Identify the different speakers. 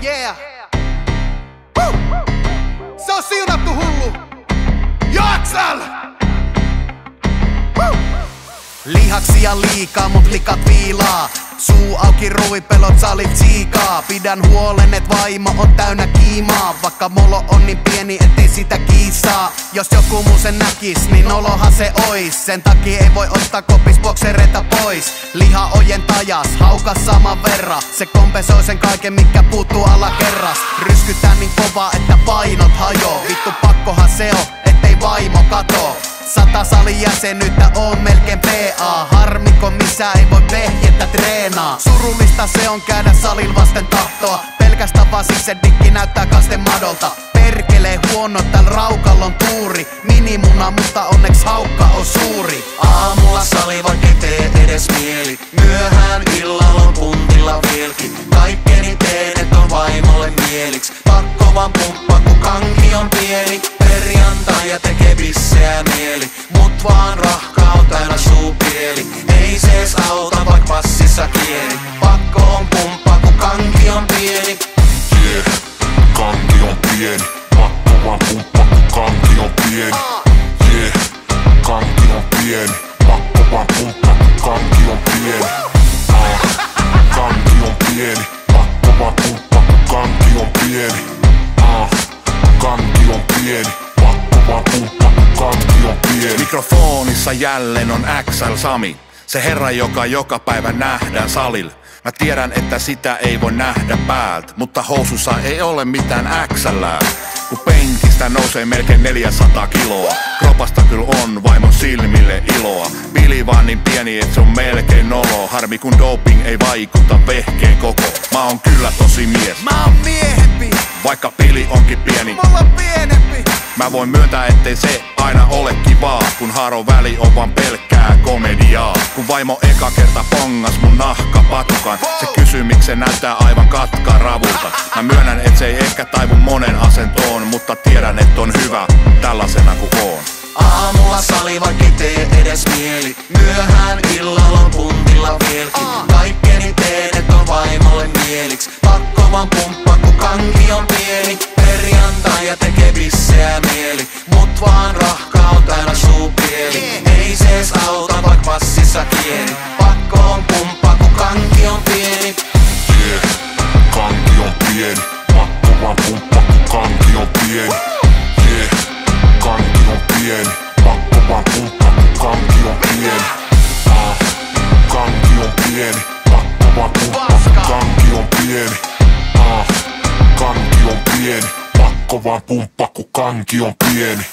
Speaker 1: Yeah. Se on siunattu hullu. Jaksal! Lihaksia liikaa, mut likat viilaa. Suu auki, ruuvipelot, salit siikaa. Pidän huolen, et vaimo on täynnä kiimaa. Vaikka molo on niin pieni, ettei sitä kiisaa. Jos joku muu sen näkis, niin olohan se ois. Sen takia ei voi ottaa kopis boksereita pois. Liha ojentajas, haukas saman verran. Se kompensoi sen kaiken, mikä puuttuu alakerras. Ryskytään niin kovaa, että painot hajoo. Vittu pakkohan se on, ettei vaimo katoo. 100 salin jäsenyyttä on melkein PA. Harmiko missä ei voi vehjettä treenaa. Surullista se on käydä salin vasten tahtoa. Pelkästään vaan siksi, et dikki näyttää kasten madolta. Perkelee huono, täl raukallon tuuri. Minimuna, mutta onneks haukka on suuri.
Speaker 2: Aamulla sali vaikkei tee edes mieli. Myöhään illalla on puntilla vieläkin. Kaikkeni teen, et on vaimolle mieliks. Pakko vaan pumppaa, kun kanki on pieni. Perjantai ja tekee bisseä mieli. Mut vaan rahkaa on täynnä suupieli. Ei se ees auta, vaik passissa kieli. Pakko on pumppaa, kun kanki on pieni.
Speaker 3: Yeah, kanki on pieni. Pakko vaan pumppaa, kun kanki on pieni. Yeah, kanki on pieni. Pakko vaan pumppaa, kun kanki on pieni. Kanki on pieni. Pakko vaan pumppaa, kun kanki on pieni. Kanki on pieni. Pakko vaan pumppaa, kun kanki on pieni.
Speaker 4: Mikrofonissa jälleen on XL Sami. Se herra, joka päivä nähdään salilla. Mä tiedän, että sitä ei voi nähdä päältä, mutta housussa ei ole mitään XLää. Kun penkistä nousee melkein 400 kiloa. Kropasta kyllä on vaimon silmille iloa. Pili vaan niin pieni, et se on melkein nolo. Harmi kun doping ei vaikuta vehkeen koko. Mä oon kyllä tosi mies.
Speaker 1: Mä oon miehempi.
Speaker 4: Vaikka pili onkin pieni.
Speaker 1: Mulla on pienempi.
Speaker 4: Mä voin myöntää, ettei se aina ole kivaa, kun haaron väli on vaan pelkkää komediaa. Kun vaimo eka kerta pongas mun nahkapatukan, se kysyy miksi se näyttää aivan katkaravulta. Mä myönnän, et se ei ehkä taivu monen asentoon, mutta tiedän, et on hyvä tällaisena kuin oon.
Speaker 2: Aamulla sali vaikkei tee edes mieli. Myöhään illalla on puntilla vieläkin. Kaikkeni teen, et on vaimolle mieliks. Pakko vaan pumppaa, kun kanki on pieni. Perjantai ja tekee bisseä mieli. Mut vaan rahkaa on täynnä suupieli. Ei se ees auta, vaik passissa kieli. Pakko on pumppaa, kun kanki on pieni.
Speaker 3: Yeah, kanki on pieni. Pakko vaan pumppaa, kun kanki on pieni. Yeah, kanki on pieni. Pakko vaan pumppaa, kun kanki on pieni. Kanki on pieni. Pakko vaan pumppaa, kun kanki on pieni. Kanki on pieni. Pakko vaan pumppaa, kun kanki on pieni.